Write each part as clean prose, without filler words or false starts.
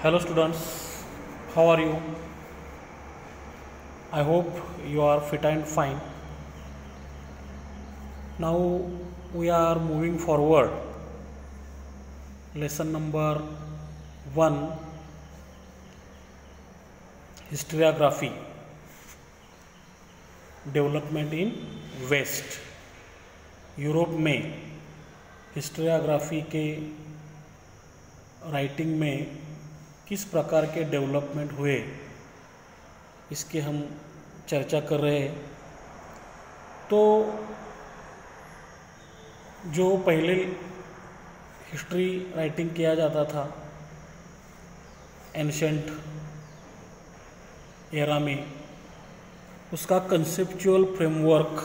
Hello students, how are you? I hope you are fit and fine. Now we are moving forward. Lesson number 1, Historiography, Development in West. Europe में historiography के writing में किस प्रकार के development हुए इसके हम चर्चा कर रहे हैं। तो जो पहले हिस्ट्री राइटिंग किया जाता था एंशंट एरा में, उसका कंसेप्चुअल फ्रेमवर्क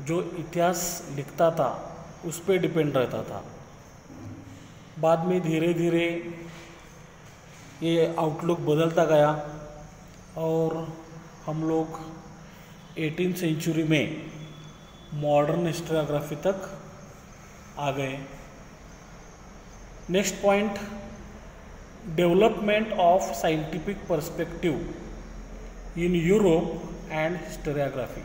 जो इतिहास लिखता था उस पर डिपेंड रहता था। बाद में धीरे धीरे ये आउटलुक बदलता गया और हम लोग 18th सेंचुरी में मॉडर्न हिस्टोरियोग्राफी तक आ गए। Next point, development of scientific perspective in Europe and historiography.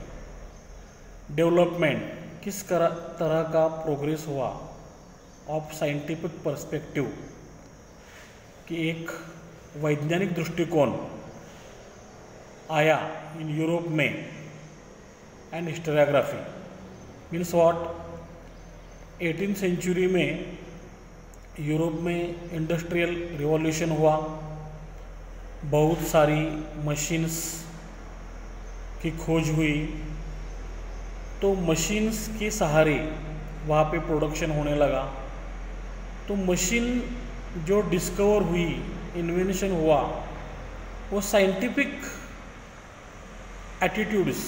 Development किस तरह का प्रोग्रेस हुआ ऑफ साइंटिफिक पर्सपेक्टिव कि एक वैज्ञानिक दृष्टिकोण आया इन यूरोप में and historiography means what. 18th century में यूरोप में इंडस्ट्रियल रिवॉल्यूशन हुआ, बहुत सारी मशीन्स की खोज हुई, तो मशीन्स के सहारे वहाँ पे प्रोडक्शन होने लगा। तो मशीन जो डिस्कवर हुई, इन्वेंशन हुआ, वो साइंटिफिक एटीट्यूड्स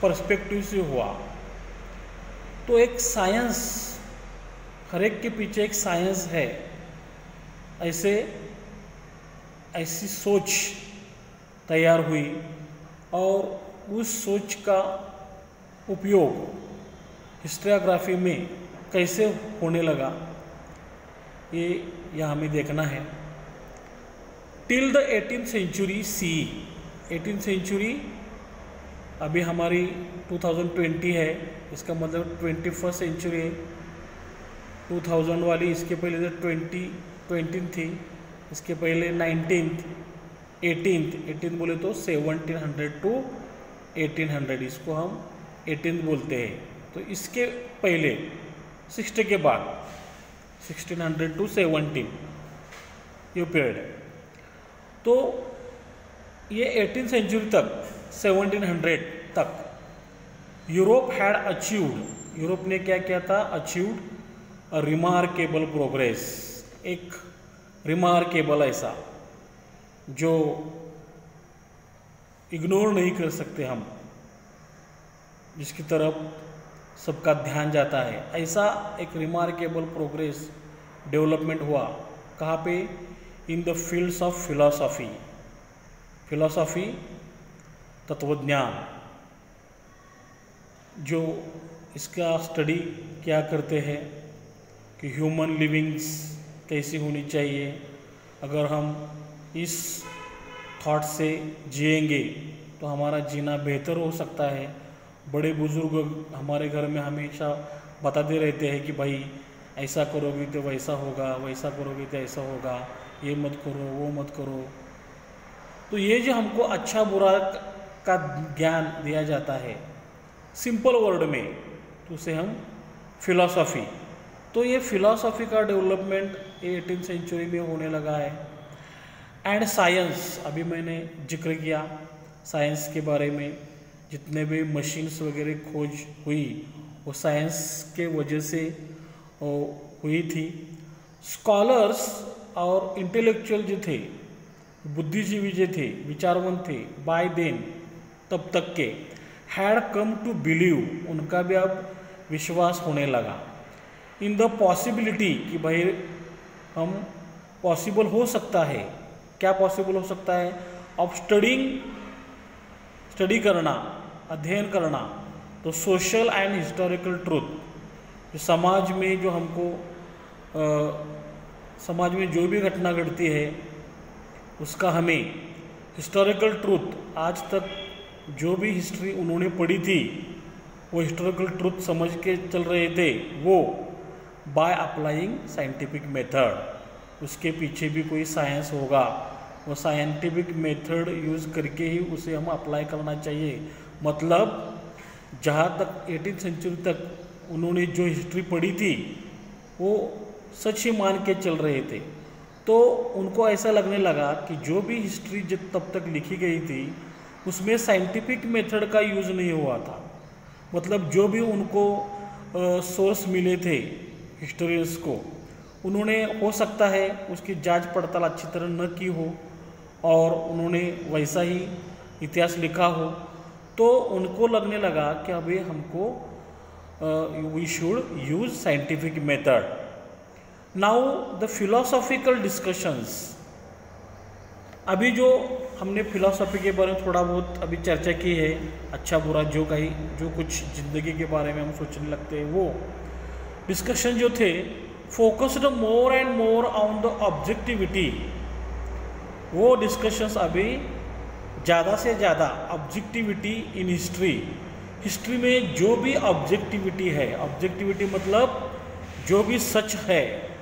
पर्सपेक्टिव से हुआ। तो एक साइंस, हर एक के पीछे एक साइंस है, ऐसी सोच तैयार हुई और उस सोच का उपयोग हिस्टोरियोग्राफी में कैसे होने लगा ये यहाँ हमें देखना है। Till the 18th century see, 18th century अभी हमारी 2020 है, इसका मतलब 21st सेंचुरी है। 2000 वाली, इसके पहले तो 20 थी, इसके पहले 19th, 18th बोले तो 1700 to 1800, इसको हम 18th बोलते हैं। तो इसके पहले 60 के बाद 1600 to 17 ये पीरियड है। तो ये 18th सेंचुरी तक, 1700 तक यूरोप हैड अचीव्ड, यूरोप ने क्या किया था, अचीव्ड अ रिमार्केबल प्रोग्रेस। एक रिमार्केबल ऐसा जो इग्नोर नहीं कर सकते हम, जिसकी तरफ सबका ध्यान जाता है, ऐसा एक रिमार्केबल प्रोग्रेस डेवलपमेंट हुआ। कहाँ पे? In the fields of philosophy, philosophy तत्वज्ञान, जो इसका स्टडी क्या करते हैं कि ह्यूमन लिविंग्स कैसी होनी चाहिए, अगर हम इस थॉट से जिएंगे तो हमारा जीना बेहतर हो सकता है। बड़े बुजुर्ग हमारे घर में हमेशा बताते रहते हैं कि भाई ऐसा करोगे तो वैसा होगा, वैसा करोगे तो ऐसा होगा, ये मत करो, वो मत करो। तो ये जो हमको अच्छा बुरा का ज्ञान दिया जाता है सिंपल वर्ड में, तो उसे हम फिलॉसफी, तो ये फिलॉसफी का डेवलपमेंट 18th सेंचुरी में होने लगा है। एंड साइंस, अभी मैंने जिक्र किया साइंस के बारे में, जितने भी मशीन्स वगैरह खोज हुई वो साइंस के वजह से हुई थी। स्कॉलर्स और इंटेलेक्चुअल जो थे, बुद्धिजीवी जो थे, विचारवंत थे, बाय देन तब तक के, हैड कम टू बिलीव, उनका भी अब विश्वास होने लगा इन द पॉसिबिलिटी कि भाई हम पॉसिबल हो सकता है, क्या पॉसिबल हो सकता है, ऑफ स्टडी करना, अध्ययन करना, तो सोशल एंड हिस्टोरिकल ट्रूथ, जो समाज में जो हमको समाज में जो भी घटना घटती है उसका हमें हिस्टोरिकल ट्रूथ, आज तक जो भी हिस्ट्री उन्होंने पढ़ी थी वो हिस्टोरिकल ट्रूथ समझ के चल रहे थे, वो बाय अप्लाइंग साइंटिफिक मेथड, उसके पीछे भी कोई साइंस होगा, वो साइंटिफिक मेथड यूज़ करके ही उसे हम अप्लाई करना चाहिए। मतलब जहाँ तक 18th सेंचुरी तक उन्होंने जो हिस्ट्री पढ़ी थी वो सच ही मान के चल रहे थे। तो उनको ऐसा लगने लगा कि जो भी हिस्ट्री जब तब तक लिखी गई थी उसमें साइंटिफिक मेथड का यूज़ नहीं हुआ था। मतलब जो भी उनको सोर्स मिले थे हिस्टोरियंस को, उन्होंने हो सकता है उसकी जांच पड़ताल अच्छी तरह न की हो और उन्होंने वैसा ही इतिहास लिखा हो, तो उनको लगने लगा कि अभी हमको we should use scientific method. Now the philosophical discussions, अभी जो हमने फिलॉसफी के बारे में थोड़ा बहुत अभी चर्चा की है, अच्छा बुरा जो कुछ ज़िंदगी के बारे में हम सोचने लगते हैं, वो डिस्कशन जो थे focused more and more on the objectivity. वो डिस्कशंस अभी ज़्यादा से ज़्यादा ऑब्जेक्टिविटी इन हिस्ट्री में जो भी ऑब्जेक्टिविटी है, ऑब्जेक्टिविटी मतलब जो भी सच है,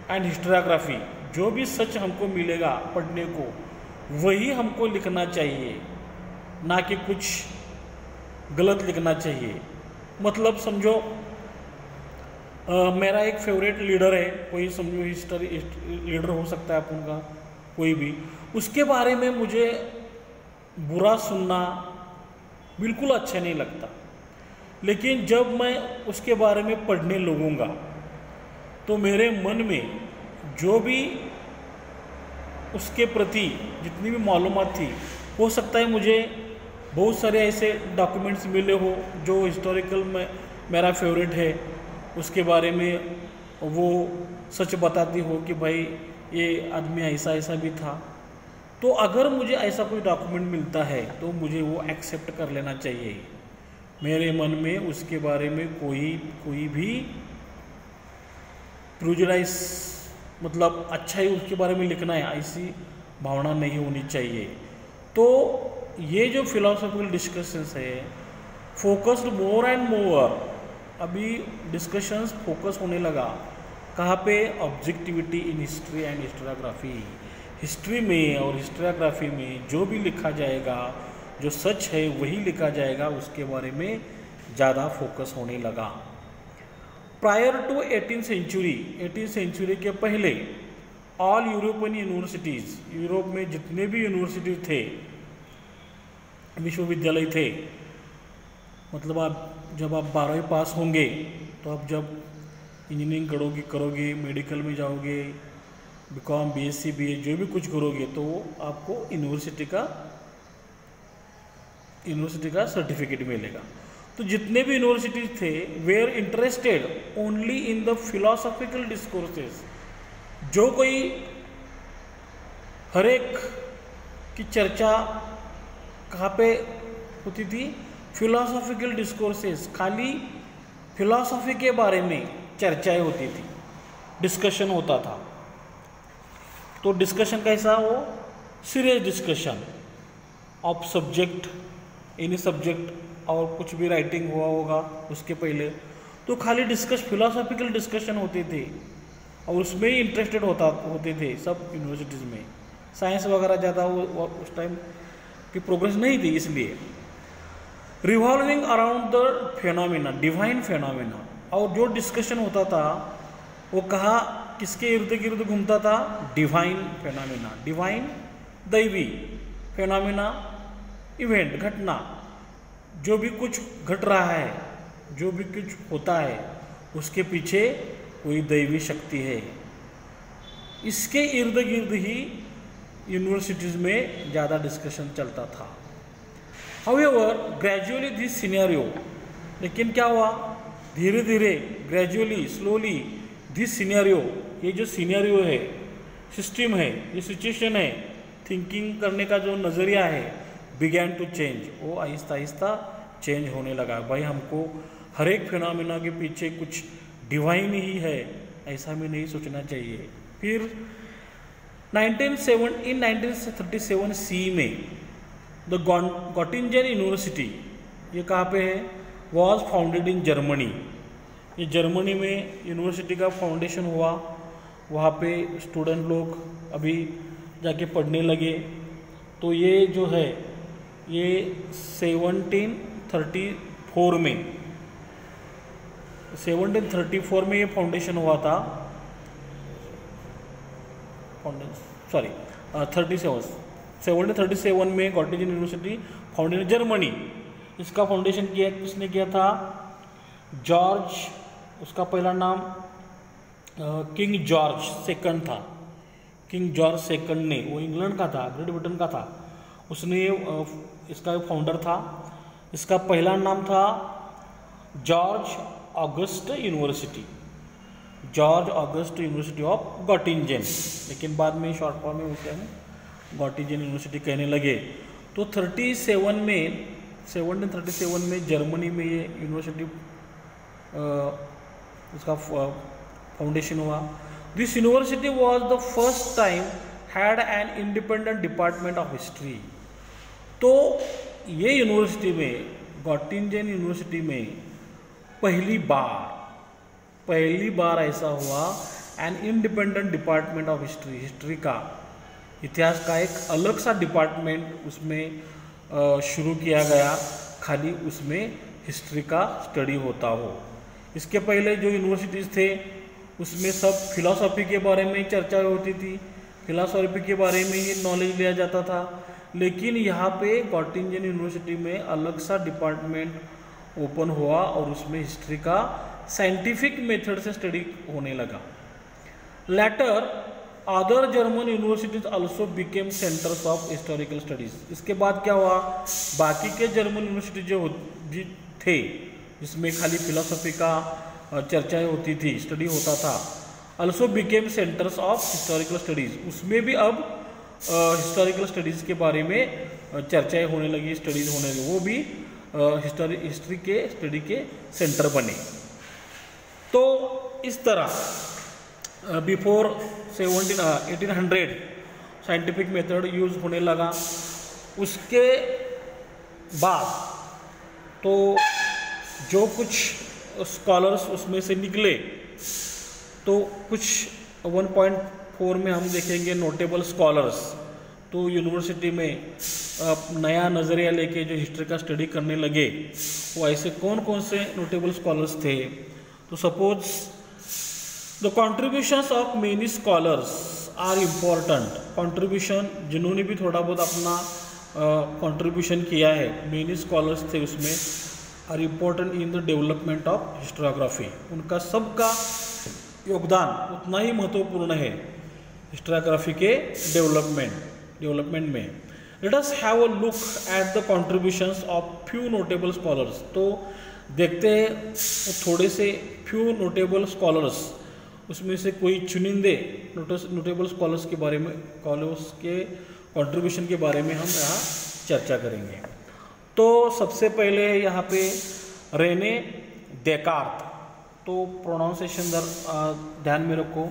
एंड हिस्टोरियोग्राफी, जो भी सच हमको मिलेगा पढ़ने को वही हमको लिखना चाहिए, ना कि कुछ गलत लिखना चाहिए। मतलब समझो मेरा एक फेवरेट लीडर है, कोई समझो हिस्ट्री लीडर हो सकता है अपन का कोई भी, उसके बारे में मुझे बुरा सुनना बिल्कुल अच्छा नहीं लगता। लेकिन जब मैं उसके बारे में पढ़ने लगूंगा तो मेरे मन में जो भी उसके प्रति जितनी भी मालूमात थी, हो सकता है मुझे बहुत सारे ऐसे डॉक्यूमेंट्स मिले हो जो हिस्टोरिकल में मेरा फेवरेट है, उसके बारे में वो सच बताती हो कि भाई ये आदमी ऐसा ऐसा भी था। तो अगर मुझे ऐसा कोई डॉक्यूमेंट मिलता है तो मुझे वो एक्सेप्ट कर लेना चाहिए। मेरे मन में उसके बारे में कोई भी प्रेजुडिस, मतलब अच्छा ही उसके बारे में लिखना है, ऐसी भावना नहीं होनी चाहिए। तो ये जो फिलोसॉफिकल डिस्कशंस है फोकस्ड मोर एंड मोर, अभी डिस्कशंस फोकस होने लगा कहाँ पे, objectivity in history and historiography. History में और हिस्टोरियोग्राफी में जो भी लिखा जाएगा, जो सच है वही लिखा जाएगा, उसके बारे में ज़्यादा फोकस होने लगा। प्रायर टू 18th सेंचुरी के पहले ऑल यूरोपियन यूनिवर्सिटीज़, यूरोप में जितने भी यूनिवर्सिटीज थे, विश्वविद्यालय थे, मतलब जब आप 12वीं पास होंगे तो आप जब इंजीनियरिंग करोगे, मेडिकल में जाओगे, बीकॉम, बीएससी, बीए जो भी कुछ करोगे तो आपको यूनिवर्सिटी का सर्टिफिकेट मिलेगा। तो जितने भी यूनिवर्सिटीज थे were interested only in the philosophical discourses, जो कोई हर एक की चर्चा कहाँ पे होती थी, फिलोसॉफिकल डिस्कोर्सेस, खाली फिलोसॉफी के बारे में चर्चाएं होती थी, डिस्कशन होता था। तो डिस्कशन कैसा हो, serious discussion of subject, any subject, और कुछ भी राइटिंग हुआ होगा उसके पहले तो खाली फिलोसॉफिकल डिस्कशन होते थे और उसमें ही इंटरेस्टेड होते थे सब यूनिवर्सिटीज़ में। साइंस वगैरह ज़्यादा उस टाइम की प्रोग्रेस नहीं थी, इसलिए revolving around the phenomena, divine phenomena. और जो डिस्कशन होता था वो कहाँ, किसके इर्द गिर्द घूमता था, डिवाइन फेनोमेना, डिवाइन दैवी, फेनोमेना इवेंट, घटना, जो भी कुछ घट रहा है, जो भी कुछ होता है उसके पीछे कोई दैवी शक्ति है। इसके इर्द गिर्द ही यूनिवर्सिटीज़ में ज़्यादा डिस्कशन चलता था। हाउएवर ग्रेजुअली दिस सिनेरियो, लेकिन क्या हुआ, धीरे धीरे, ग्रेजुअली, स्लोली, दिस सिनेरियो, ये जो सिनेरियो है, सिस्टम है, ये सिचुएशन है, थिंकिंग करने का जो नज़रिया है, बिगैन टू चेंज, वो आहिस्ता आहिस्ता चेंज होने लगा। भाई हमको हर एक फिनोमेना के पीछे कुछ डिवाइन ही है, ऐसा भी नहीं सोचना चाहिए। फिर इन 1937 सी में द गॉटिंजन यूनिवर्सिटी, ये कहाँ पे है, वॉज फाउंडेड इन जर्मनी। ये जर्मनी में यूनिवर्सिटी का फाउंडेशन हुआ, वहाँ पे स्टूडेंट लोग अभी जाके पढ़ने लगे। तो ये जो है ये 1734 में ये फाउंडेशन हुआ था, 1737 में गॉटिंजन यूनिवर्सिटी फाउंडेड इन जर्मनी। इसका फाउंडेशन किसने किया था, जॉर्ज, उसका पहला नाम किंग जॉर्ज सेकंड था। किंग जॉर्ज सेकंड ने, वो इंग्लैंड का था, ग्रेट ब्रिटेन का था, उसने इसका फाउंडर था। इसका पहला नाम था George August University, George August University of Gottingen, लेकिन बाद में शॉर्ट फॉर्म में उसे हम गॉटिंजन यूनिवर्सिटी कहने लगे। तो 1737 में जर्मनी में ये यूनिवर्सिटी उसका फाउंडेशन हुआ। This university was the first time had an independent department of history. तो ये यूनिवर्सिटी में, गॉटिंजन यूनिवर्सिटी में पहली बार ऐसा हुआ an independent department of history, history का, इतिहास का एक अलग सा डिपार्टमेंट उसमें शुरू किया गया, खाली उसमें हिस्ट्री का स्टडी होता हो। इसके पहले जो यूनिवर्सिटीज़ थे उसमें सब फिलॉसफी के बारे में चर्चा होती थी, फिलॉसफी के बारे में ही नॉलेज लिया जाता था। लेकिन यहाँ पे गॉटिंजन यूनिवर्सिटी में अलग सा डिपार्टमेंट ओपन हुआ और उसमें हिस्ट्री का साइंटिफिक मेथड से स्टडी होने लगा। Later other German universities also became centres of historical studies. इसके बाद क्या हुआ, बाकी के जर्मन यूनिवर्सिटी जो थे जिसमें खाली फिलॉसफी का चर्चा होती थी, स्टडी होता था, also became centres of historical studies, उसमें भी अब हिस्टोरिकल स्टडीज़ के बारे में चर्चाएं होने लगी, स्टडीज़ होने लगी, वो भी हिस्ट्री के स्टडी के सेंटर बने। तो इस तरह बिफोर 1800 साइंटिफिक मेथड यूज़ होने लगा। उसके बाद तो जो कुछ स्कॉलर्स उसमें से निकले, तो कुछ 1.4 में हम देखेंगे नोटेबल स्कॉलर्स। तो यूनिवर्सिटी में नया नज़रिया लेके जो हिस्ट्री का स्टडी करने लगे, वो ऐसे कौन कौन से नोटेबल स्कॉलर्स थे। तो suppose the contributions of many scholars are important. Contribution जिन्होंने भी थोड़ा बहुत अपना कॉन्ट्रीब्यूशन किया है, मेनी स्कॉलर्स थे उसमें, are important in the development of historiography. उनका सबका योगदान उतना ही महत्वपूर्ण है हिस्टोग्राफी के डेवलपमेंट में। Let us have a look at the contributions of few notable scholars. तो देखते हैं थोड़े से फ्यू नोटेबल स्कॉलर्स, उसमें से कोई चुनिंदे नोटेबल स्कॉलर्स के बारे में, स्कॉलर्स के कॉन्ट्रीब्यूशन के बारे में हम यहाँ चर्चा करेंगे। तो सबसे पहले यहाँ पे रेने देकार्त, तो प्रोनाउंसिएशन ध्यान में रखो,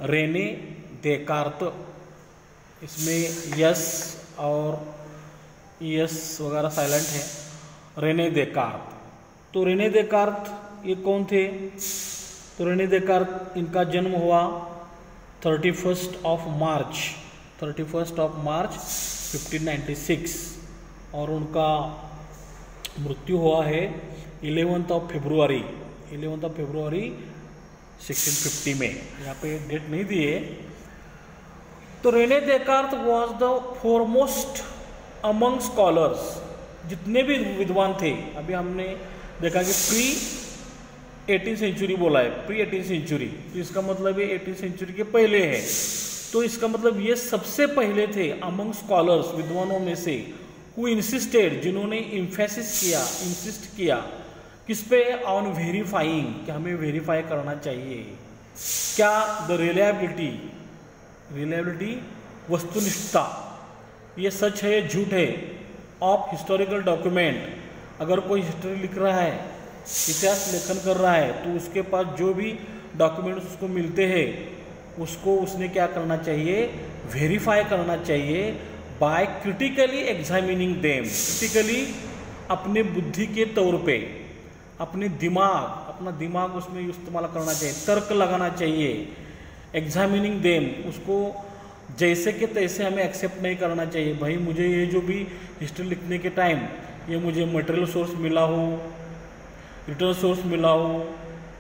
रेने देकार्त, इसमें यस और यस वगैरह साइलेंट है, रेने देकार्त। तो रेने देकार्त ये कौन थे, तो रेने देकार्त इनका जन्म हुआ 31 मार्च 1596 और उनका मृत्यु हुआ है 11 फरवरी 1650 में। यहाँ पे डेट नहीं दी है। तो Rene Descartes was the foremost among scholars, जितने भी विद्वान थे। अभी हमने देखा कि प्री 18th सेंचुरी बोला है, प्री 18th सेंचुरी, तो इसका मतलब ये 18th सेंचुरी के पहले है। तो इसका मतलब ये सबसे पहले थे अमंग स्कॉलर्स, विद्वानों में से, हु इंसिस्टेड, जिन्होंने इंसिस्ट किया किस पे, ऑन वेरीफाइंग, कि हमें वेरीफाई करना चाहिए क्या, द रिलायबिलिटी वस्तुनिष्ठता, ये सच है झूठ है, ऑफ हिस्टोरिकल डॉक्यूमेंट। अगर कोई हिस्ट्री लिख रहा है, इतिहास लेखन कर रहा है, तो उसके पास जो भी डॉक्यूमेंट्स उसको मिलते हैं उसको उसने क्या करना चाहिए, वेरीफाई करना चाहिए by critically examining them. Critically अपने बुद्धि के तौर पे, अपने अपना दिमाग उसमें इस्तेमाल करना चाहिए, तर्क लगाना चाहिए। एग्जामिनिंग देम, उसको जैसे के तैसे हमें एक्सेप्ट नहीं करना चाहिए। भाई मुझे ये जो भी हिस्ट्री लिखने के टाइम ये मुझे मटेरियल सोर्स मिला हो, रिटर्न सोर्स मिला हो,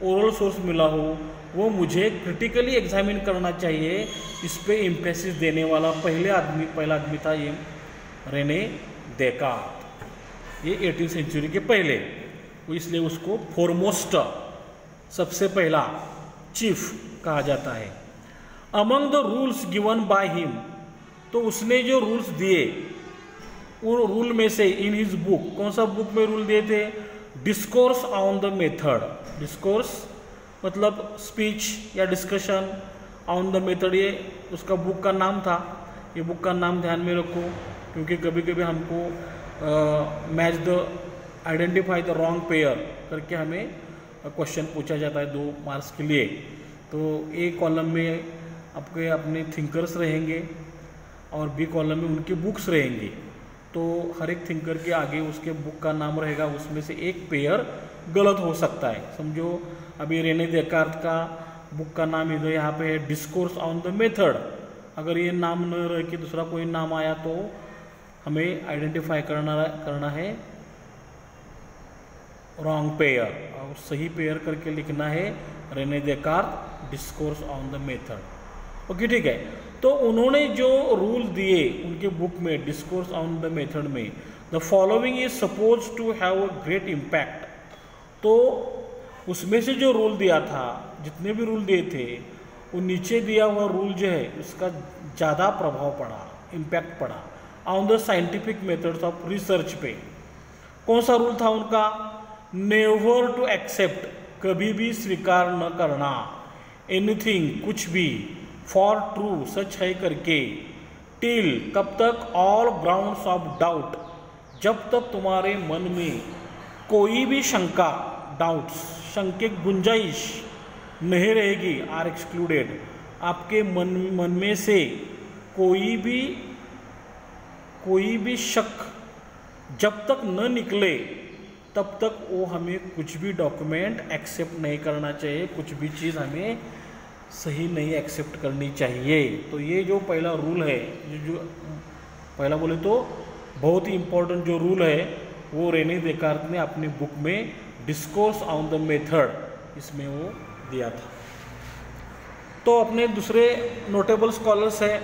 ओरल सोर्स मिला हो, वो मुझे क्रिटिकली एग्जामिन करना चाहिए। इस पे एम्फेसिस देने वाला पहला आदमी था ये रेने देकार्त। ये 18वीं सेंचुरी के पहले, इसलिए उसको फॉरमोस्ट, सबसे पहला चीफ कहा जाता है। Among the rules given by him, तो उसने जो रूल्स दिए उन रूल में से इन हिज बुक, कौन सा बुक में रूल दिए थे, discourse on the method. Discourse मतलब स्पीच या डिस्कशन, ऑन द मेथड ये उसका बुक का नाम था। ये बुक का नाम ध्यान में रखो, क्योंकि कभी कभी हमको match the identify the wrong pair करके हमें क्वेश्चन पूछा जाता है 2 मार्क्स के लिए। तो ए कॉलम में आपके अपने थिंकर्स रहेंगे और बी कॉलम में उनके बुक्स रहेंगी। तो हर एक थिंकर के आगे उसके बुक का नाम रहेगा, उसमें से एक पेयर गलत हो सकता है। समझो अभी रेने देकार्त का बुक का नाम इधर यहाँ पे है डिस्कोर्स ऑन द मेथड। अगर ये नाम न रह के दूसरा कोई नाम आया तो हमें आइडेंटिफाई करना है रॉन्ग पेयर, और सही पेयर करके लिखना है Rene Descartes discourse on the method. Okay ठीक है। तो उन्होंने जो रूल दिए उनके बुक में डिस्कोर्स ऑन द मेथड में, the following is suppose to have a great impact. तो उसमें से जो रूल दिया था, जितने भी रूल दिए थे, वो नीचे दिया हुआ रूल जो है उसका ज़्यादा प्रभाव पड़ा, इम्पैक्ट पड़ा on the scientific methods of research पे। कौन सा रूल था उनका, नेवर टू एक्सेप्ट, कभी भी स्वीकार न करना, एनीथिंग, कुछ भी, फॉर ट्रू, सच है करके, टिल, कब तक, ऑल ग्राउंड्स ऑफ डाउट, जब तक तुम्हारे मन में कोई भी शंका, डाउट्स, शंके गुंजाइश नहीं रहेगी, आर एक्सक्लूडेड, आपके मन में से कोई भी शक जब तक न निकले तब तक वो हमें कुछ भी डॉक्यूमेंट एक्सेप्ट नहीं करना चाहिए, कुछ भी चीज़ हमें सही नहीं एक्सेप्ट करनी चाहिए। तो ये जो पहला रूल है, जो पहला बोले तो बहुत ही इम्पोर्टेंट जो रूल है, वो रेने देकार्त ने अपनी बुक में डिस्कोर्स ऑन द मेथड इसमें वो दिया था। तो अपने दूसरे नोटेबल स्कॉलर्स हैं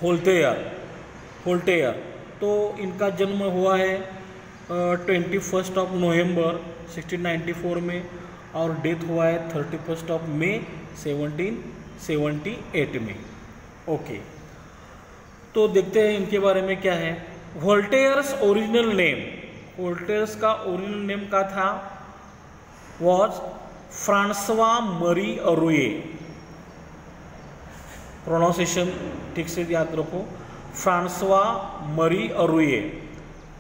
वोल्टेयर। तो इनका जन्म हुआ है 21 नवंबर 1694 में और डेथ हुआ है 31 मई 1778 में। ओके, तो देखते हैं इनके बारे में क्या है। वोल्टेयर्स ओरिजिनल नेम, वोल्टेयर्स का ओरिजिनल नेम का था वॉज फ्रांसवा मरी अरुए। प्रोनाउंसिएशन ठीक से याद रखो, फ्रांसवा मरी अरुए।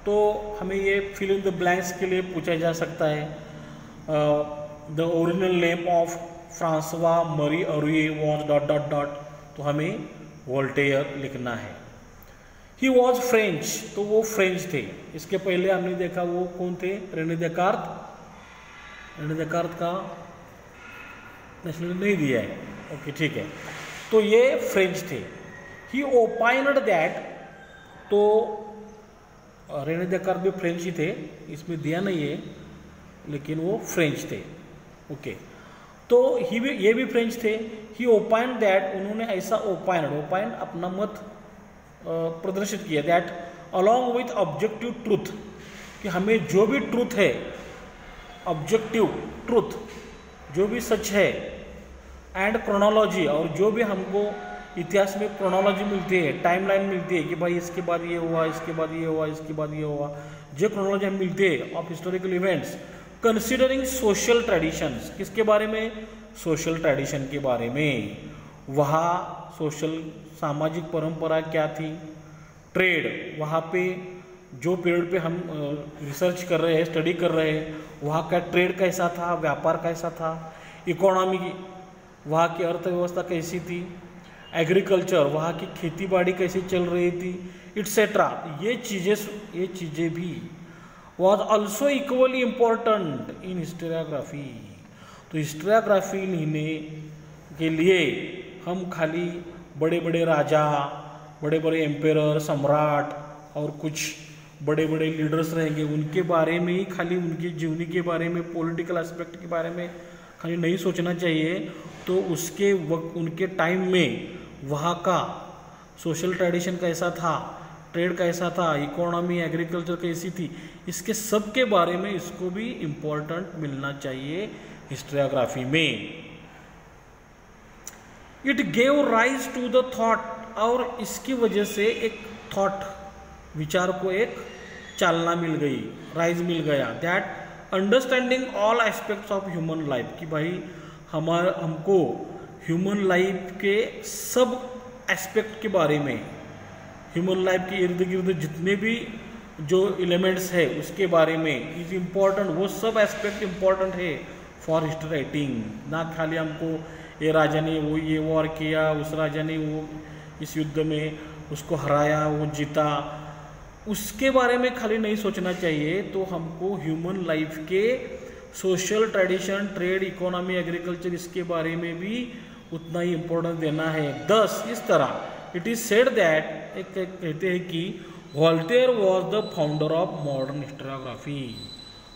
तो हमें ये फिल इन द ब्लैंक्स के लिए पूछा जा सकता है, the original name of Francois Marie Arouet was dot dot dot, तो हमें वोल्टेयर लिखना है। ही वॉज फ्रेंच, तो वो फ्रेंच थे। इसके पहले हमने देखा वो कौन थे, रेने देकार्त। रेने देकार्त का नेशनल नहीं दिया है, ओके ठीक है। तो ये फ्रेंच थे। ही ओपाइनड दैट, तो रेने देकार्त भी फ्रेंच ही थे, इसमें दिया नहीं है लेकिन वो फ्रेंच थे। ओके, तो ये भी फ्रेंच थे। ही ओपाइंड दैट, उन्होंने ऐसा ओपाइंड अपना मत प्रदर्शित किया, that along with objective truth, कि हमें जो भी ट्रूथ है, ऑब्जेक्टिव ट्रूथ जो भी सच है, एंड क्रोनोलॉजी, और जो भी हमको इतिहास में क्रोनोलॉजी मिलती है, टाइमलाइन मिलती है कि भाई इसके बाद ये हुआ, इसके बाद ये हुआ, इसके बाद ये हुआ, जो क्रोनोलॉजी हमें मिलती है of historical events, considering social traditions, किसके बारे में, सोशल ट्रेडिशन के बारे में। वहाँ सोशल सामाजिक परंपरा क्या थी, ट्रेड, वहाँ पे जो पीरियड पे हम रिसर्च कर रहे हैं, स्टडी कर रहे हैं, वहाँ का ट्रेड कैसा था, व्यापार कैसा था, इकोनॉमी वहाँ की अर्थव्यवस्था कैसी थी, एग्रीकल्चर, वहाँ की खेती बाड़ी कैसी चल रही थी, इट्सेट्रा। ये चीज़ें भी was also equally important in historiography. तो हिस्टोरियोग्राफी लिखने के लिए हम खाली बड़े बड़े राजा, बड़े बड़े एम्पेरर, सम्राट और कुछ बड़े बड़े लीडर्स रहेंगे, उनके बारे में ही खाली, उनकी जीवनी के बारे में, पॉलिटिकल एस्पेक्ट के बारे में खाली नहीं सोचना चाहिए। तो उसके वक्त, उनके टाइम में वहाँ का सोशल ट्रेडिशन कैसा था, ट्रेड कैसा था, इकोनॉमी, एग्रीकल्चर कैसी थी, इसके सब के बारे में इसको भी इम्पोर्टेंट मिलना चाहिए हिस्टोरियोग्राफी में। It gave rise to the thought, और इसकी वजह से एक थॉट, विचार को एक चालना मिल गई, राइज मिल गया, that understanding all aspects of human life, कि भाई हमको ह्यूमन लाइफ के सब एस्पेक्ट के बारे में, ह्यूमन लाइफ के इर्द गिर्द जितने भी जो एलिमेंट्स है उसके बारे में इज इम्पॉर्टेंट, वो सब एस्पेक्ट इम्पॉर्टेंट है फॉर हिस्ट्री राइटिंग। ना खाली हमको ये राजा ने वो ये वॉर किया, उस राजा ने वो इस युद्ध में उसको हराया, वो जीता, उसके बारे में खाली नहीं सोचना चाहिए। तो हमको ह्यूमन लाइफ के social tradition, trade, economy, agriculture, इसके बारे में भी उतना ही इम्पोर्टेंस देना है। दस इस तरह इट इज सेड दैट, एक कहते हैं कि Voltaire was the founder of modern historiography.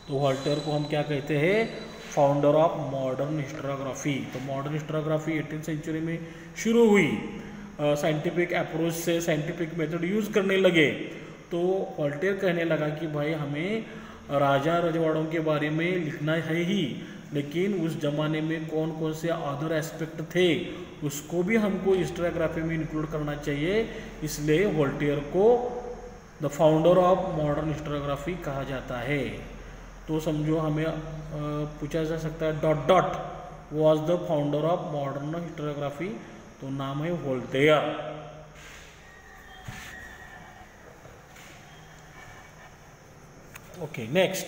तो वॉल्टेयर को हम क्या कहते हैं, फाउंडर ऑफ मॉडर्न हिस्टोरियोग्राफी। तो मॉडर्न हिस्टोरियोग्राफी 18वीं सेंचुरी में शुरू हुई, साइंटिफिक अप्रोच से साइंटिफिक मेथड यूज़ करने लगे। तो वॉल्टेयर कहने लगा कि भाई हमें राजा रजवाड़ों के बारे में लिखना है ही, लेकिन उस जमाने में कौन कौन से अदर एस्पेक्ट थे उसको भी हमको हिस्टोरियोग्राफी में इंक्लूड करना चाहिए। इसलिए वॉल्टेयर को the founder of modern historiography कहा जाता है। तो समझो हमें पूछा जा सकता है dot dot was the founder of modern historiography, तो नाम है Voltaire. Okay, next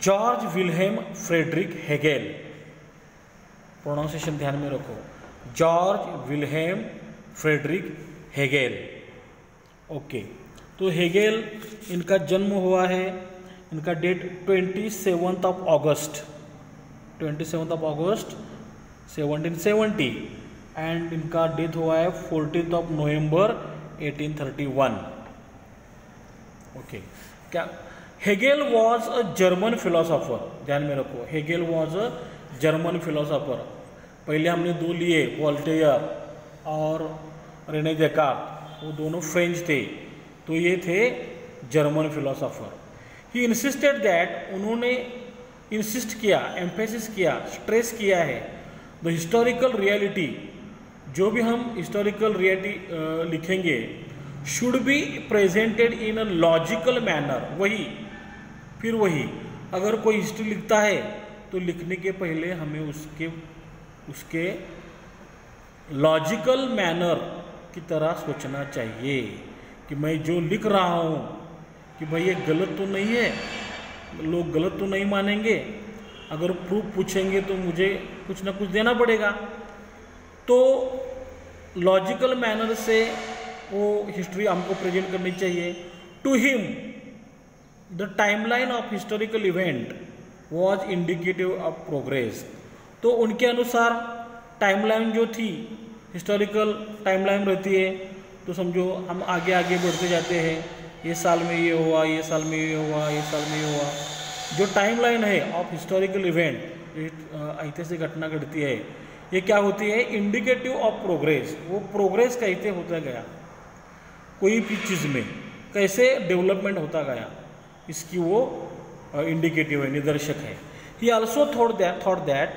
George Wilhelm Friedrich Hegel. Pronunciation ध्यान में रखो, George Wilhelm Friedrich Hegel. Okay, तो हेगेल, इनका जन्म हुआ है, इनका डेट 27 अगस्त 1770 एंड इनका डेथ हुआ है 14 नवंबर 1831। ओके, क्या Hegel was a German philosopher, ध्यान में रखो, Hegel was a German philosopher. पहले हमने दो लिए, वॉल्टेयर और रेने देकार्त, वो दोनों फ्रेंच थे, तो ये थे German philosopher. He insisted that, उन्होंने इंसिस्ट किया, एम्फेसिस किया, स्ट्रेस किया है, द हिस्टोरिकल रियलिटी, जो भी हम हिस्टोरिकल रियलिटी लिखेंगे should be presented in a logical manner. वही अगर कोई हिस्ट्री लिखता है तो लिखने के पहले हमें उसके लॉजिकल मैनर की तरह सोचना चाहिए कि मैं जो लिख रहा हूँ कि भाई ये गलत तो नहीं है, लोग गलत तो नहीं मानेंगे, अगर प्रूफ पूछेंगे तो मुझे कुछ ना कुछ देना पड़ेगा। तो लॉजिकल मैनर से वो हिस्ट्री हमको प्रेजेंट करनी चाहिए। To him the timeline of historical event was indicative of progress. तो उनके अनुसार टाइमलाइन जो थी, हिस्टोरिकल टाइमलाइन रहती है, तो समझो हम आगे आगे बढ़ते जाते हैं, ये साल में ये हुआ, ये साल में ये हुआ, ये साल में ये हुआ। जो टाइमलाइन है ऑफ हिस्टोरिकल इवेंट, ऐतिहासिक घटना घटती है, ये क्या होती है, इंडिकेटिव ऑफ प्रोग्रेस। वो प्रोग्रेस कैसे होता गया, कोई भी चीज़ में कैसे डेवलपमेंट होता गया, इसकी वो इंडिकेटिव है, निदर्शक है। ही ऑल्सो थॉट दैट,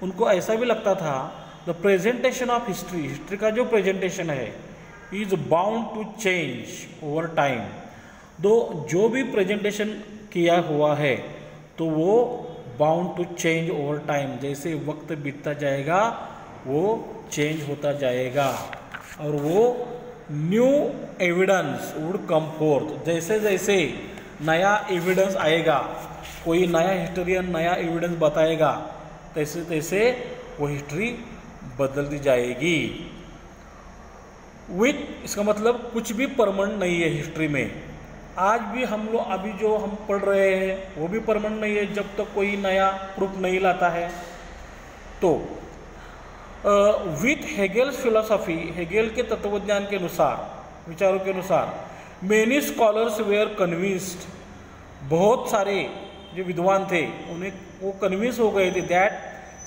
उनको ऐसा भी लगता था, द प्रेजेंटेशन ऑफ हिस्ट्री का जो प्रेजेंटेशन है is bound to change over time. जो भी प्रेजेंटेशन किया हुआ है तो वो bound to change over time, जैसे वक्त बीतता जाएगा वो चेंज होता जाएगा, और वो new evidence would come fourth, जैसे जैसे नया एविडेंस आएगा, कोई नया हिस्टोरियन नया एविडेंस बताएगा, तैसे तैसे वो हिस्ट्री बदल दी जाएगी। विथ इसका मतलब कुछ भी परमानेंट नहीं है हिस्ट्री में। आज भी हम लोग अभी जो हम पढ़ रहे हैं वो भी परमानेंट नहीं है जब तक कोई नया प्रूफ नहीं लाता है। तो विथ हेगेल्स फिलोसॉफी, हेगेल के तत्वज्ञान के अनुसार, विचारों के अनुसार, मेनी स्कॉलर्स वेयर कन्विंस्ड, बहुत सारे जो विद्वान थे उन्हें वो कन्विंस हो गए थे दैट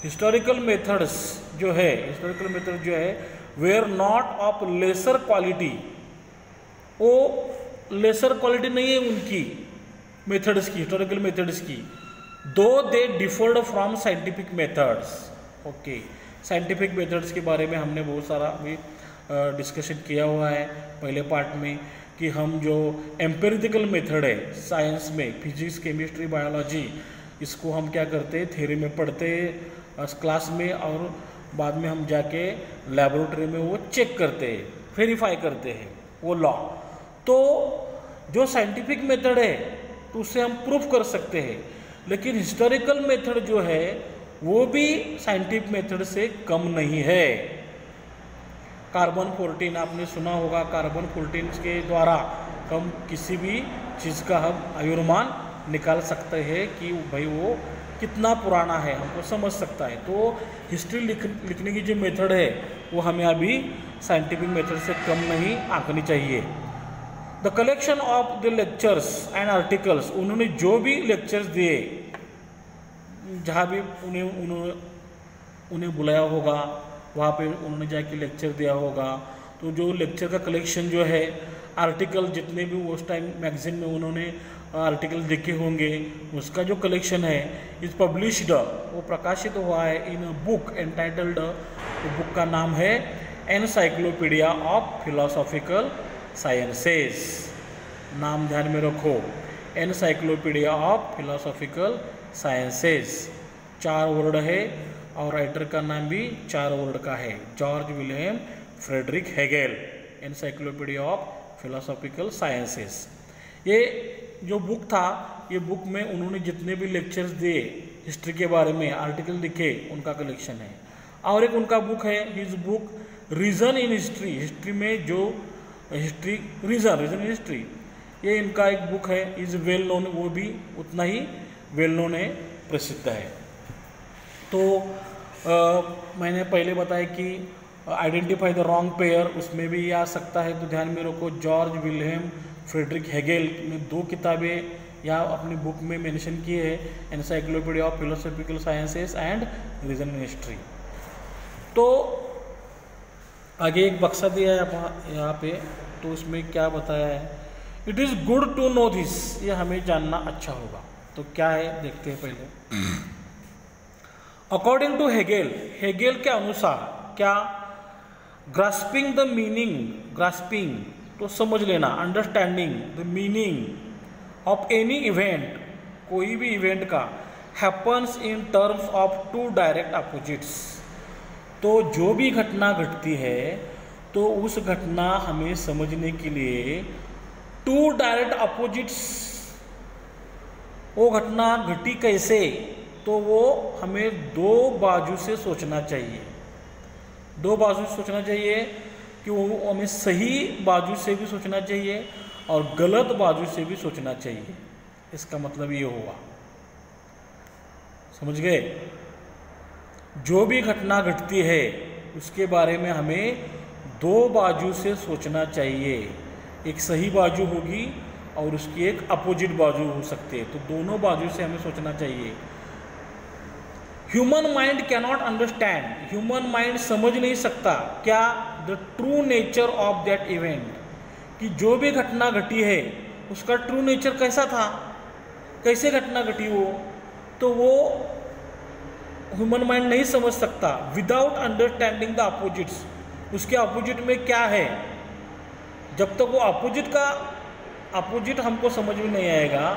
हिस्टोरिकल मेथड्स जो है, हिस्टोरिकल मेथड जो है were not of lesser quality, वो लेसर क्वालिटी नहीं है उनकी मेथड्स की, हिस्टोरिकल मेथड्स की, though they differed from scientific methods. Okay, scientific methods के बारे में हमने बहुत सारा अभी डिस्कशन किया हुआ है पहले पार्ट में कि हम जो एम्पेरिकल मेथड है साइंस में, फिजिक्स, केमिस्ट्री, बायोलॉजी, इसको हम क्या करते हैं, थ्योरी में पढ़ते हैं क्लास में, और बाद में हम जाके लैबोरेटरी में वो चेक करते हैं, वेरीफाई करते हैं वो लॉ। तो जो साइंटिफिक मेथड है तो उससे हम प्रूफ कर सकते हैं, लेकिन हिस्टोरिकल मेथड जो है वो भी साइंटिफिक मेथड से कम नहीं है। कार्बन 14 आपने सुना होगा, कार्बन 14 के द्वारा हम किसी भी चीज़ का हम आयुर्मान निकाल सकते हैं कि भाई वो कितना पुराना है, हमको समझ सकता है। तो हिस्ट्री लिखने की जो मेथड है वो हमें अभी साइंटिफिक मेथड से कम नहीं आंकनी चाहिए। The collection of the lectures and articles, उन्होंने जो भी लेक्चर्स दिए, जहाँ भी उन्हें बुलाया होगा वहाँ पे उन्होंने जाके लेक्चर दिया होगा, तो जो लेक्चर का कलेक्शन जो है, आर्टिकल जितने भी उस टाइम मैगजीन में उन्होंने आर्टिकल लिखे होंगे उसका जो कलेक्शन है, इज पब्लिश्ड, वो प्रकाशित हुआ है इन बुक एंटाइटल्ड, तो बुक का नाम है एनसाइक्लोपीडिया ऑफ फिलोसॉफिकल साइंसेस। नाम ध्यान में रखो, encyclopedia of Philosophical sciences. 4 word है और राइटर का नाम भी 4 वर्ड का है, George William Friedrich Hegel, Encyclopaedia of Philosophical Sciences. ये जो बुक था, ये बुक में उन्होंने जितने भी लेक्चर्स दिए हिस्ट्री के बारे में, आर्टिकल लिखे, उनका कलेक्शन है। और एक उनका बुक है, his book Reason in History, history में जो हिस्ट्री रीजन इन हिस्ट्री, ये इनका एक बुक है, इज वेल नोन, वो भी उतना ही वेल नोन है, प्रसिद्ध है। तो मैंने पहले बताया कि आइडेंटिफाई द रॉन्ग पेयर, उसमें भी ये आ सकता है, तो ध्यान में रखो जॉर्ज विलियम फ्रेडरिक हेगेल ने 2 किताबें यहाँ अपनी बुक में मेंशन की है, Encyclopaedia of Philosophical Sciences and Reason in History. तो आगे एक बक्सा दिया है यहाँ पे, तो उसमें क्या बताया है, it is good to know this, ये हमें जानना अच्छा होगा। तो क्या है देखते हैं पहले। अकॉर्डिंग टू हेगेल, हेगेल के अनुसार क्या, ग्रास्पिंग द मीनिंग, ग्रास्पिंग तो समझ लेना, understanding the meaning of any event, कोई भी इवेंट का, happens in terms of 2 direct opposites. तो जो भी घटना घटती है तो उस घटना हमें समझने के लिए 2 डायरेक्ट अपोजिट्स, वो घटना घटी कैसे, तो वो हमें 2 बाजू से सोचना चाहिए, 2 बाजू से सोचना चाहिए कि वो हमें सही बाजू से भी सोचना चाहिए और गलत बाजू से भी सोचना चाहिए। इसका मतलब ये हुआ, समझ गए। जो भी घटना घटती है उसके बारे में हमें 2 बाजू से सोचना चाहिए, एक सही बाजू होगी और उसकी एक अपोजिट बाजू हो सकती है, तो दोनों बाजू से हमें सोचना चाहिए। Human mind cannot understand, human mind समझ नहीं सकता क्या, the true nature of that event, कि जो भी घटना घटी है उसका ट्रू नेचर कैसा था, कैसे घटना घटी वो, तो वो ह्यूमन माइंड नहीं समझ सकता विदाउट अंडरस्टैंडिंग द अपोजिट्स, उसके अपोजिट में क्या है। जब तक वो अपोजिट हमको समझ में नहीं आएगा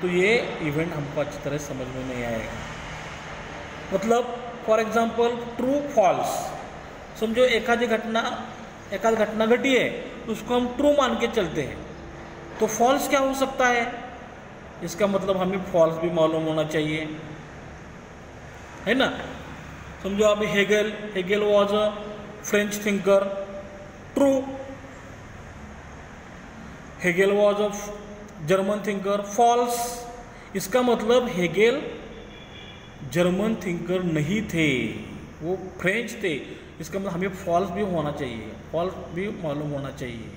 तो ये इवेंट हमको अच्छी तरह समझ में नहीं आएगा। मतलब फॉर एग्जांपल ट्रू फॉल्स, समझो एखादी घटना घटी है तो उसको हम ट्रू मान के चलते हैं, तो फॉल्स क्या हो सकता है, इसका मतलब हमें फॉल्स भी मालूम होना चाहिए, है ना। समझो अभी Hegel was a French thinker, true. Hegel was a German thinker, false. इसका मतलब हेगेल जर्मन थिंकर नहीं थे, वो फ्रेंच थे। इसका मतलब हमें फॉल्स भी होना चाहिए, फॉल्स भी मालूम होना चाहिए।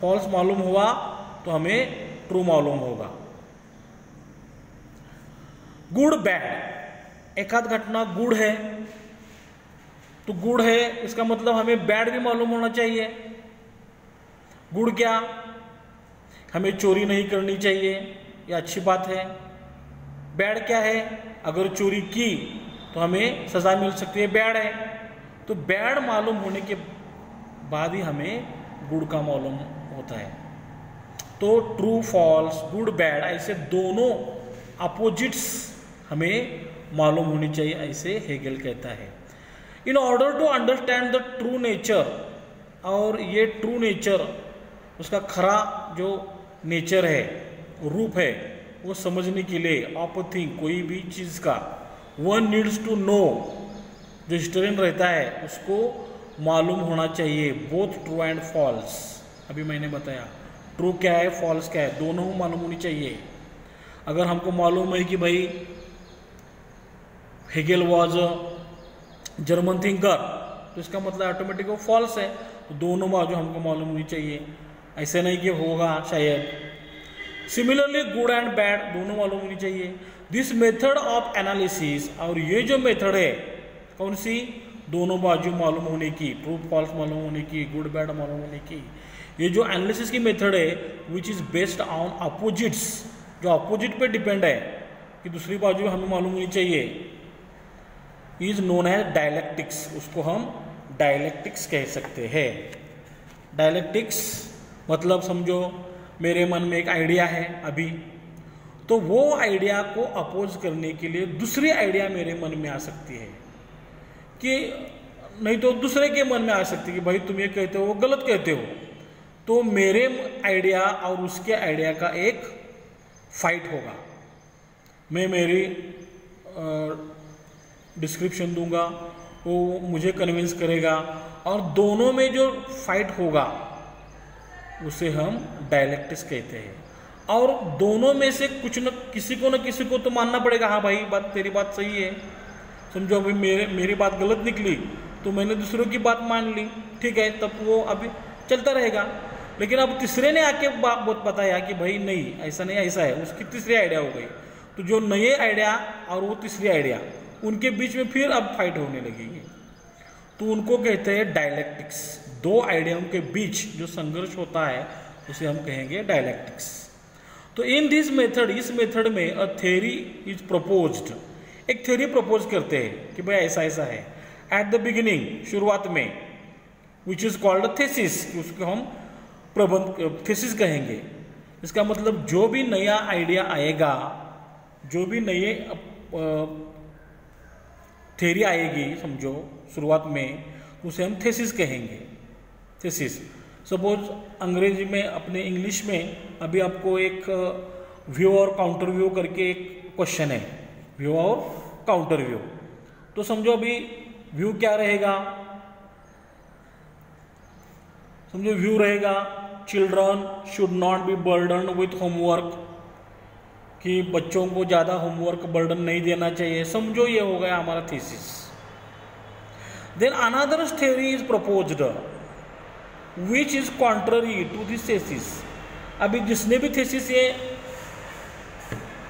फॉल्स मालूम हुआ तो हमें ट्रू मालूम होगा। गुड बैड, एकाध घटना गुड है तो गुड है, इसका मतलब हमें बैड भी मालूम होना चाहिए। गुड क्या, हमें चोरी नहीं करनी चाहिए, ये अच्छी बात है। बैड क्या है, अगर चोरी की तो हमें सजा मिल सकती है, बैड है। तो बैड मालूम होने के बाद ही हमें गुड का मालूम होता है। तो ट्रू फॉल्स, गुड बैड, ऐसे दोनों अपोजिट्स हमें मालूम होनी चाहिए, ऐसे हेगेल कहता है। In order to understand the true nature, और ये ट्रू नेचर, उसका खरा जो नेचर है, रूप है, वो समझने के लिए ऑफ अ थिंग, कोई भी चीज़ का, वन नीड्स टू नो, जो हिस्टोरियन रहता है उसको मालूम होना चाहिए बोथ ट्रू एंड फॉल्स। अभी मैंने बताया ट्रू क्या है, फॉल्स क्या है, दोनों मालूम होनी चाहिए। अगर हमको मालूम है कि भाई हेगेल वॉज जर्मन थिंकर, तो इसका मतलब ऑटोमेटिक वो फॉल्स है। तो दोनों बाजू हमको मालूम होनी चाहिए, ऐसे नहीं कि होगा शायद। सिमिलरली गुड एंड बैड दोनों मालूम होनी चाहिए। दिस मेथड ऑफ एनालिसिस, और ये जो मेथड है कौन सी, दोनों बाजू मालूम होने की, ट्रू फॉल्स मालूम होने की, गुड बैड मालूम होने की, ये जो एनालिसिस की मेथड है which is based on opposites, जो अपोजिट पे डिपेंड है कि दूसरी बाजू हमें मालूम होनी चाहिए, इज नोन एज डायलेक्टिक्स। उसको हम डायलेक्टिक्स कह सकते हैं। डायलेक्टिक्स मतलब समझो मेरे मन में एक आइडिया है अभी, तो वो आइडिया को अपोज करने के लिए दूसरी आइडिया मेरे मन में आ सकती है, कि नहीं तो दूसरे के मन में आ सकती है कि भाई तुम ये कहते हो वो गलत कहते हो। तो मेरे आइडिया और उसके आइडिया का एक फाइट होगा। मैं मेरी डिस्क्रिप्शन दूंगा, वो मुझे कन्विंस करेगा, और दोनों में जो फाइट होगा उसे हम डायलेक्टिक्स कहते हैं। और दोनों में से कुछ न किसी को तो मानना पड़ेगा, हाँ भाई बात तेरी बात सही है। समझो अभी मेरी बात गलत निकली तो मैंने दूसरों की बात मान ली, ठीक है, तब वो अभी चलता रहेगा। लेकिन अब तीसरे ने आके बात बताया कि भाई नहीं ऐसा नहीं ऐसा है, उसकी तीसरी आइडिया हो गई। तो जो नए आइडिया और वो तीसरी आइडिया, उनके बीच में फिर अब फाइट होने लगेगी, तो उनको कहते हैं डायलेक्टिक्स। दो आइडियाओं के बीच जो संघर्ष होता है उसे हम कहेंगे डायलेक्टिक्स। तो इन दिस मेथड, इस मेथड में अ थ्योरी इज प्रपोज्ड, एक थ्योरी प्रपोज करते हैं कि भाई ऐसा ऐसा है। एट द बिगिनिंग, शुरुआत में, विच इज कॉल्ड थेसिस, उसको हम प्रबंध थेसिस कहेंगे। इसका मतलब जो भी नया आइडिया आएगा, जो भी नए थ्योरी आएगी समझो शुरुआत में, उसे हम थेसिस कहेंगे। थेसिस सपोज अंग्रेजी में, अपने इंग्लिश में अभी आपको एक व्यू और काउंटर व्यू करके एक क्वेश्चन है, व्यू और काउंटर व्यू। तो समझो अभी व्यू क्या रहेगा, समझो व्यू रहेगा children should not be burden with homework, कि बच्चों को ज़्यादा होमवर्क बर्डन नहीं देना चाहिए। समझो ये हो गया हमारा thesis. Then another theory is proposed which is contrary to this thesis. अभी जिसने भी थीसिस ये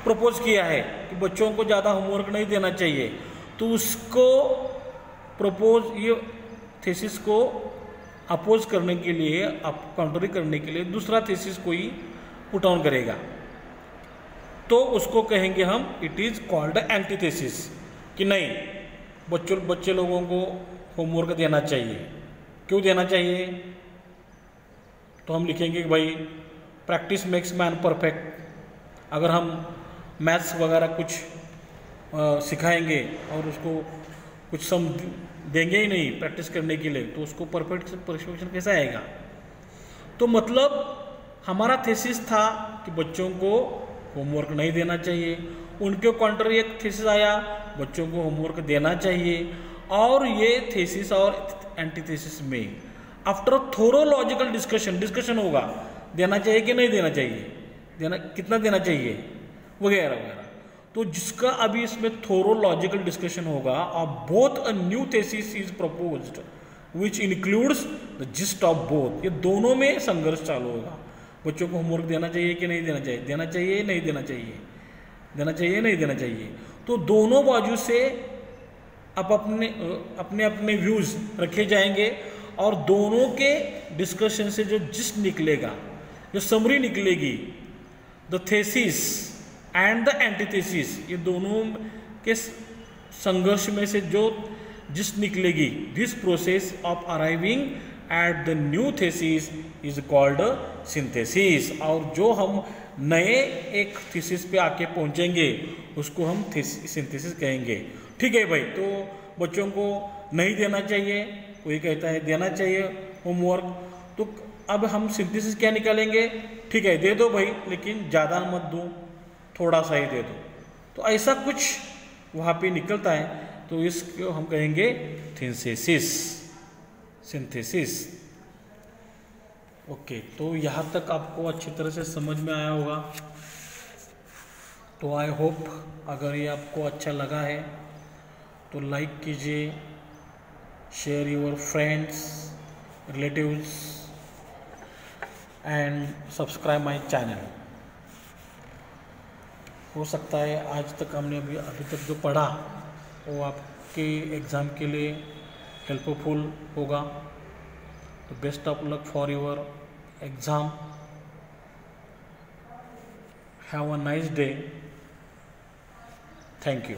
प्रपोज किया है कि बच्चों को ज़्यादा होमवर्क नहीं देना चाहिए, तो उसको प्रपोज, ये थीसिस को अपोज करने के लिए, काउंटर करने के लिए दूसरा थीसिस कोई पुट ऑन करेगा, तो उसको कहेंगे हम इट इज कॉल्ड एंटीथेसिस, कि नहीं बच्चे लोगों को होमवर्क देना चाहिए। क्यों देना चाहिए, तो हम लिखेंगे कि भाई प्रैक्टिस मेक्स मैन परफेक्ट। अगर हम मैथ्स वगैरह कुछ सिखाएंगे और उसको कुछ सम देंगे ही नहीं प्रैक्टिस करने के लिए, तो उसको परफेक्शन कैसे आएगा। तो मतलब हमारा थीसिस था कि बच्चों को होमवर्क नहीं देना चाहिए, उनके कॉन्ट्ररी एक थीसिस आया बच्चों को होमवर्क देना चाहिए, और ये थेसिस और एंटीथेसिस में आफ्टर थोरो लॉजिकल डिस्कशन होगा, देना चाहिए कि नहीं देना चाहिए, देना कितना देना चाहिए वगैरह वगैरह। तो जिसका अभी इसमें थोरो लॉजिकल डिस्कशन होगा और both a new thesis is proposed which includes the gist of both, ये दोनों में संघर्ष चालू होगा। बच्चों को होमवर्क देना चाहिए कि नहीं देना चाहिए, देना चाहिए नहीं देना चाहिए, देना चाहिए नहीं देना चाहिए। तो दोनों बाजू से अब अपने अपने अपने व्यूज रखे जाएंगे और दोनों के डिस्कशन से जो जिस्ट निकलेगा, जो समरी निकलेगी, the thesis and the antithesis, ये दोनों के संघर्ष में से जो जिस्ट निकलेगी, this process of arriving at the new thesis is called synthesis. और जो हम नए एक थीसिस पे आके पहुंचेंगे उसको हम सिंथेसिस कहेंगे। ठीक है भाई, तो बच्चों को नहीं देना चाहिए, कोई कहता है देना चाहिए होमवर्क। तो अब हम सिंथेसिस क्या निकालेंगे, ठीक है दे दो भाई, लेकिन ज़्यादा मत दो, थोड़ा सा ही दे दो। तो ऐसा कुछ वहाँ पे निकलता है, तो इसको हम कहेंगे सिंथेसिस। ओके, तो यहाँ तक आपको अच्छी तरह से समझ में आया होगा। तो आई होप अगर ये आपको अच्छा लगा है तो लाइक कीजिए, share your friends relatives and subscribe my channel. हो सकता है आज तक हमने अभी तक जो पढ़ा वो आपके एग्ज़ाम के लिए हेल्पफुल होगा। तो best of luck for your exam. Have a nice day. Thank you.